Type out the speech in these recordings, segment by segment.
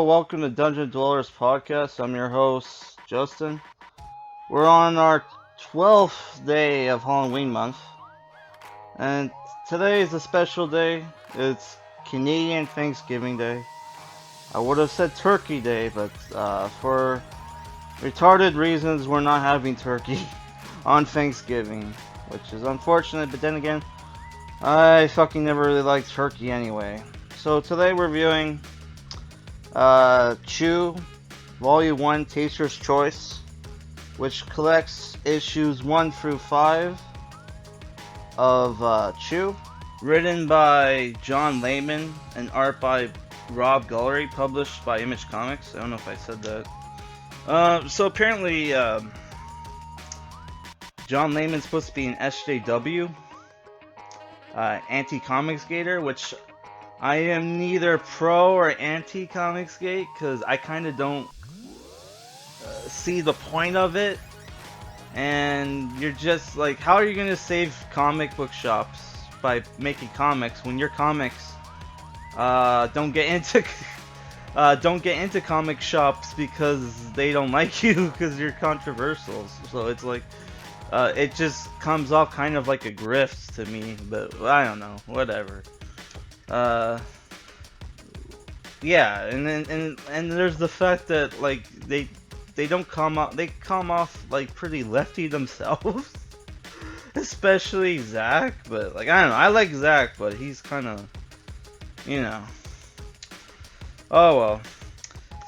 welcome to Dungeon Dwellers Podcast. I'm your host, Justin. We're on our 12th day of Halloween month, and today is a special day. It's Canadian Thanksgiving Day. I would have said Turkey Day, but for retarded reasons, we're not having turkey on Thanksgiving, which is unfortunate, but then again, I fucking never really liked turkey anyway. So today we're reviewing Chew, Volume 1, Taster's Choice, which collects issues 1 through 5 of Chew, written by John Layman and art by Roy Guillory, published by Image Comics. I don't know if I said that. So apparently, John Layman's supposed to be an SJW, anti-comics gator, which I am neither pro or anti-comics gate, because I kind of don't see the point of it. And you're just like, how are you going to save comic book shops by making comics when your comics don't get into comic shops because they don't like you because you're controversial. So it's like it just comes off kind of like a grift to me, but I don't know, whatever. Yeah, and then and there's the fact that like they come off like pretty lefty themselves. Especially Zach, but like I don't know, I like Zach, but he's kind of, you know. Oh well.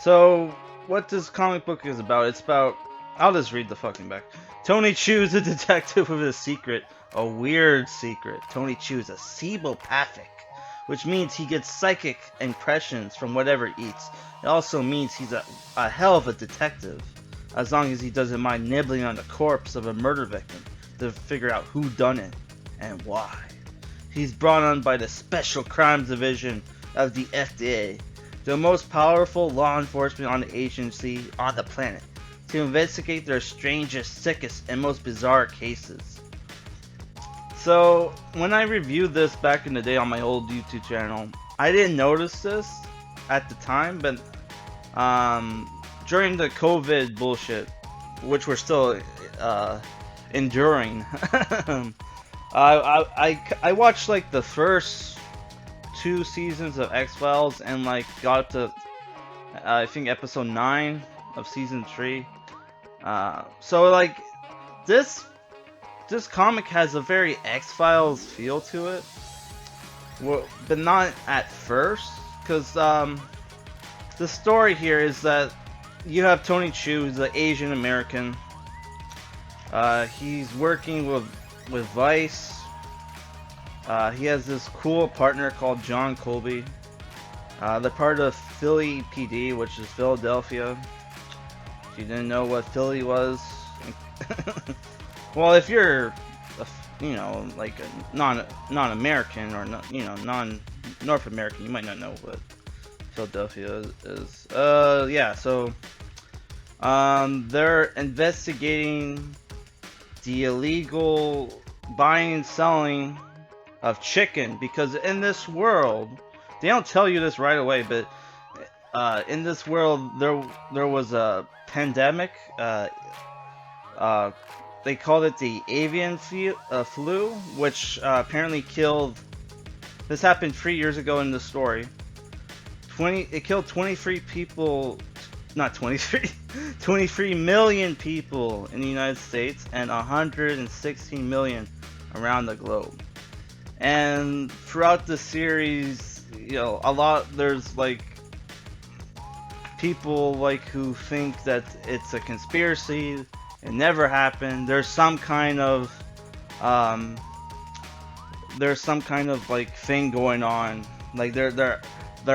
So what this comic book is about? It's about, I'll just read the fucking back. Tony Chew is a detective with a secret, a weird secret. Tony Chew is a cebopathic, which means he gets psychic impressions from whatever he eats. It also means he's a hell of a detective, as long as he doesn't mind nibbling on the corpse of a murder victim to figure out who done it and why. He's brought on by the Special Crimes Division of the FDA, the most powerful law enforcement on the agency on the planet, to investigate their strangest, sickest, and most bizarre cases. So, when I reviewed this back in the day on my old YouTube channel, I didn't notice this at the time, but during the COVID bullshit, which we're still enduring, I watched like the first 2 seasons of X-Files and like got up to I think episode 9 of season 3. So like this comic has a very X-Files feel to it, well, but not at first, because the story here is that you have Tony Chew, who's an Asian American. He's working with Vice. He has this cool partner called John Colby. They're part of Philly PD, which is Philadelphia. If you didn't know what Philly was, well, if you're, like a non-American or not, non-North American, you might not know what Philadelphia is. Yeah. So, they're investigating the illegal buying and selling of chicken, because in this world, they don't tell you this right away, but in this world there was a pandemic. They called it the avian flu, which apparently killed. This happened 3 years ago in the story. It killed 23 people, not 23, 23 million people in the United States and 116 million around the globe. And throughout the series, there's like people like who think that it's a conspiracy. It never happened. There's some kind of like thing going on. Like they're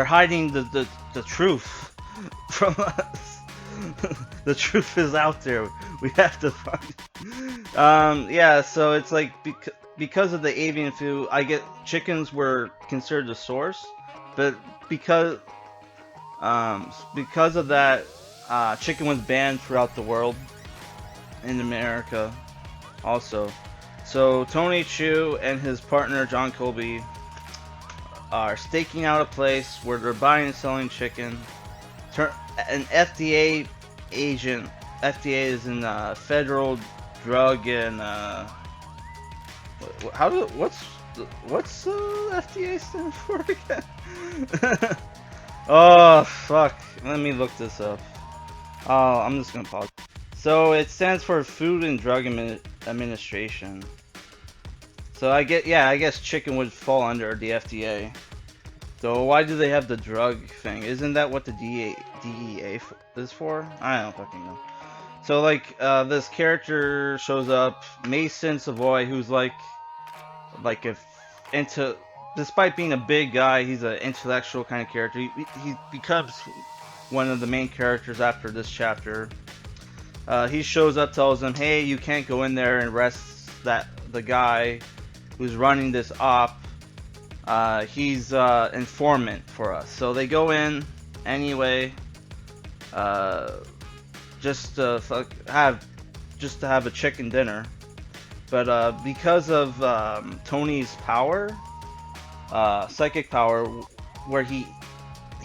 hiding the truth from us. The truth is out there. We have to find. Yeah. So it's like because of the avian flu, chickens were considered the source, but because of that, chicken was banned throughout the world. In America also. So Tony Chew and his partner John Colby are staking out a place where they're buying and selling chicken. an FDA agent. FDA is in Federal Drug and what's FDA stand for again? Oh fuck! Let me look this up. Oh, I'm just gonna pause. So it stands for Food and Drug Administration. So I guess chicken would fall under the FDA. So why do they have the drug thing? Isn't that what the DEA is for? I don't fucking know. So like this character shows up, Mason Savoy, who's like if into despite being a big guy, he's an intellectual kind of character. He becomes one of the main characters after this chapter. He shows up, tells him, "Hey, you can't go in there and arrest the guy who's running this op. He's informant for us." So they go in anyway, just to have a chicken dinner. But because of Tony's power, psychic power, where he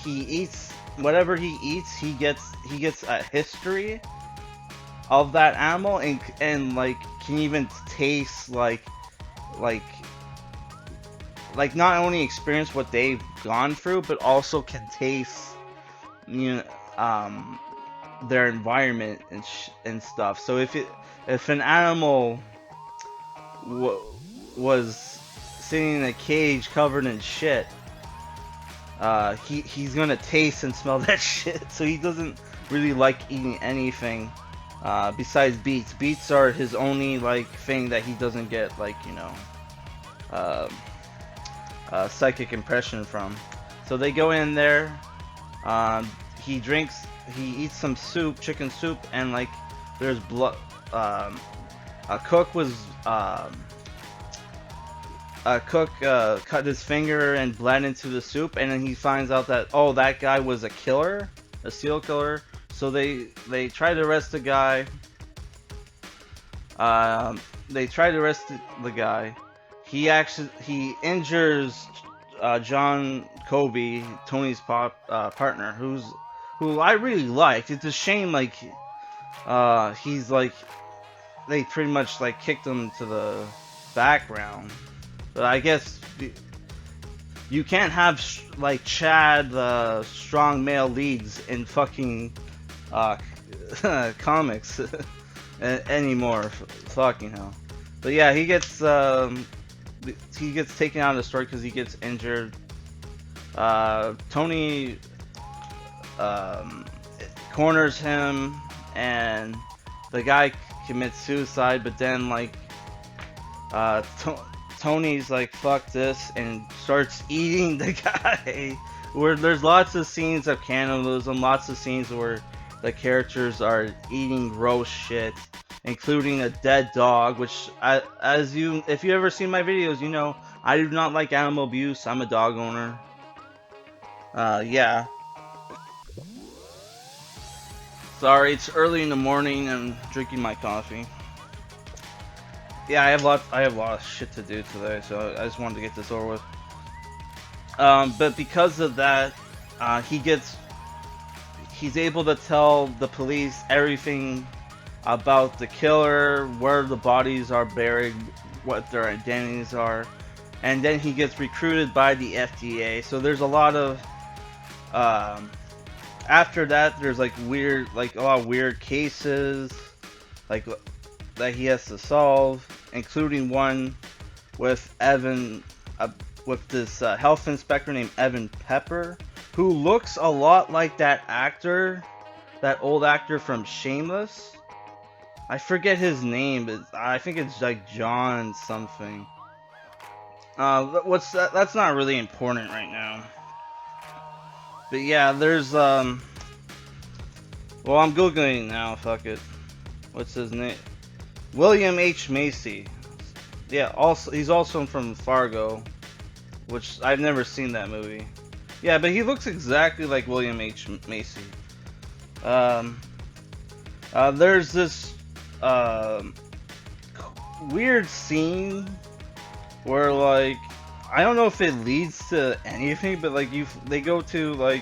eats whatever he eats, he gets a history of that animal and like can even taste like not only experience what they've gone through, but also can taste their environment and stuff. So if an animal was sitting in a cage covered in shit, he's gonna taste and smell that shit. So he doesn't really like eating anything besides beets. Beets are his only like thing that he doesn't get psychic impression from. So they go in there. He eats some soup, chicken soup, and like there's blood. A cook cut his finger and bled into the soup, and then he finds out that that guy was a killer, a serial killer. So they try to arrest the guy. The guy. He injures John Kobe, Tony's partner, who I really liked. It's a shame he's like they pretty much like kicked him to the background. But I guess you can't have like Chad strong male leads in fucking comics anymore. Fucking hell. But yeah, he gets taken out of the story because he gets injured. Tony corners him, and the guy commits suicide. But then Tony's like, "Fuck this," and starts eating the guy. Where there's lots of scenes of cannibalism, lots of scenes where the characters are eating gross shit, including a dead dog. Which, if you ever seen my videos, you know I do not like animal abuse. I'm a dog owner. Yeah. Sorry, it's early in the morning. I'm drinking my coffee. Yeah, I have a lot of shit to do today, so I just wanted to get this over with. But because of that, he's able to tell the police everything about the killer, where the bodies are buried, what their identities are, and then he gets recruited by the FDA. So there's a lot of after that, there's a lot of weird cases that he has to solve, including one with with this health inspector named Evan Pepper, who looks a lot like that old actor from Shameless. I forget his name, but I think it's like John something. That's not really important right now. But yeah, there's well, I'm googling now. Fuck it. What's his name? William H. Macy. Yeah, he's also from Fargo, which I've never seen that movie. Yeah, but he looks exactly like William H. Macy. There's this weird scene where I don't know if it leads to anything, but they go to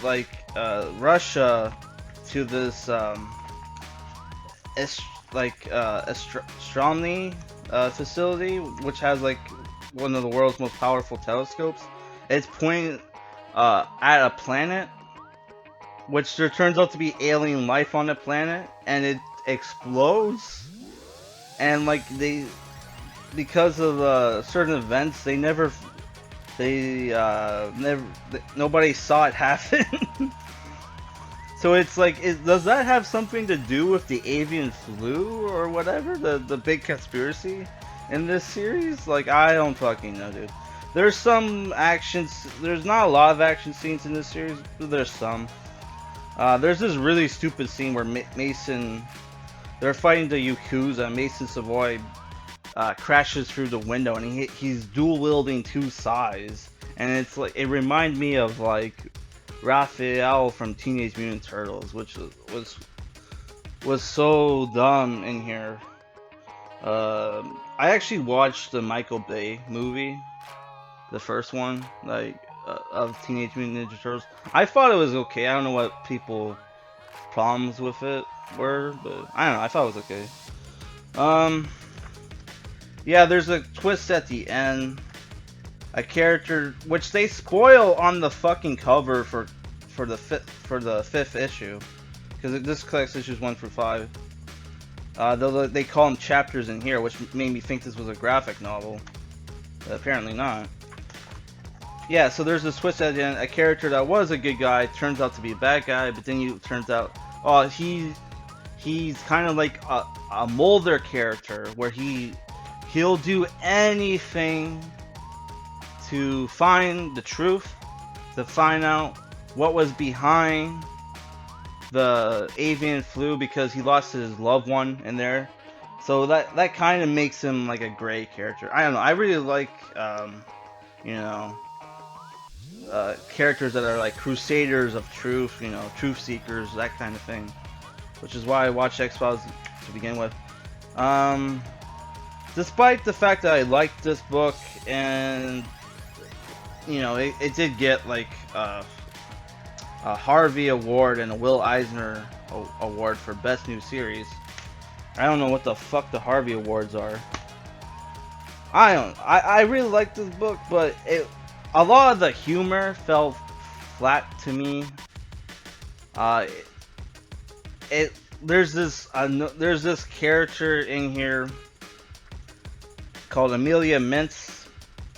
like Russia to this astronomy facility, which has like one of the world's most powerful telescopes. It's pointing at a planet, which there turns out to be alien life on the planet, and it explodes. And like because of certain events, nobody saw it happen. So it's like, does that have something to do with the avian flu or whatever? The big conspiracy in this series? Like, I don't fucking know, dude. There's some actions. There's not a lot of action scenes in this series, but there's some. There's this really stupid scene where Mason, they're fighting the Yakuza. Mason Savoy crashes through the window, and he's dual wielding two sais, and it's like, it reminded me of like Raphael from Teenage Mutant Turtles, which was so dumb in here. I actually watched the Michael Bay movie, the first one, like of Teenage Mutant Ninja Turtles. I thought it was okay. I don't know what people's problems with it were, but I don't know. I thought it was okay. Yeah, there's a twist at the end. A character which they spoil on the fucking cover for the fifth issue, because this collects issues 1 through 5. Though they call them chapters in here, which made me think this was a graphic novel. But apparently not. Yeah, so there's this twist at the end. A character that was a good guy turns out to be a bad guy, but then it turns out, oh, he's kind of like a Mulder character, where he'll do anything to find the truth, to find out what was behind the avian flu, because he lost his loved one in there. So that kind of makes him like a gray character. I don't know. I really like you know, characters that are like crusaders of truth, you know, truth seekers, that kind of thing. Which is why I watched X-Files to begin with. Despite the fact that I liked this book, and you know, it did get like a Harvey Award and a Will Eisner Award for Best New Series. I don't know what the fuck the Harvey Awards are. I really liked this book, but a lot of the humor fell flat to me. There's this character in here called Amelia Mintz,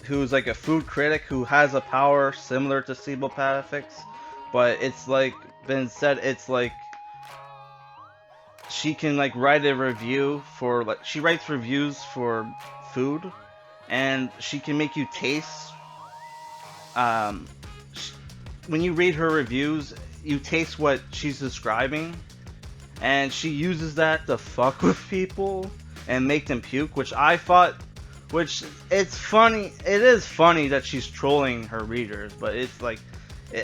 who's like a food critic who has a power similar to Cebolpathix, but it's like been said, it's like she can like write a review for, like, she writes reviews for food, and she can make you taste. When you read her reviews, you taste what she's describing, and she uses that to fuck with people and make them puke, which I thought, which it's funny. It is funny that she's trolling her readers, but it's like,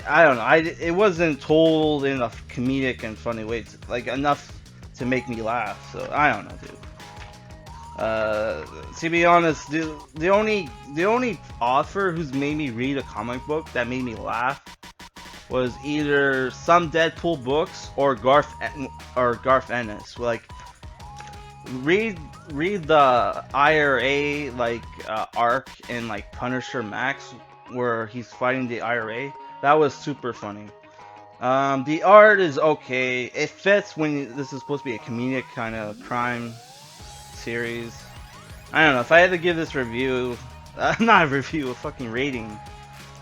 I don't know. It wasn't told in a comedic and funny way, like enough to make me laugh. So I don't know, dude. To be honest, the only author who's made me read a comic book that made me laugh was either some Deadpool books or Garth Ennis. Like, read the IRA like arc in like Punisher Max, where he's fighting the IRA. That was super funny. The art is okay. It fits when this is supposed to be a comedic kind of crime series. I don't know. If I had to give this review, not a review, a fucking rating,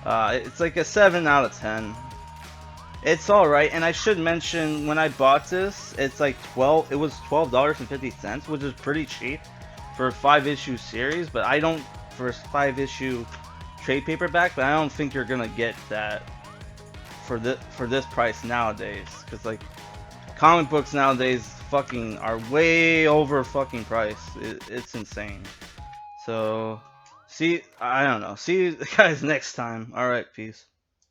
it's like a 7 out of 10. It's alright, and I should mention, when I bought this, it's like it was $12.50, which is pretty cheap for a 5-issue series, but I don't, for a 5-issue trade paperback, but I don't think you're gonna get that for this price nowadays, because like, comic books nowadays fucking are way over fucking price. It's insane. So, I don't know. See you guys next time. Alright, peace.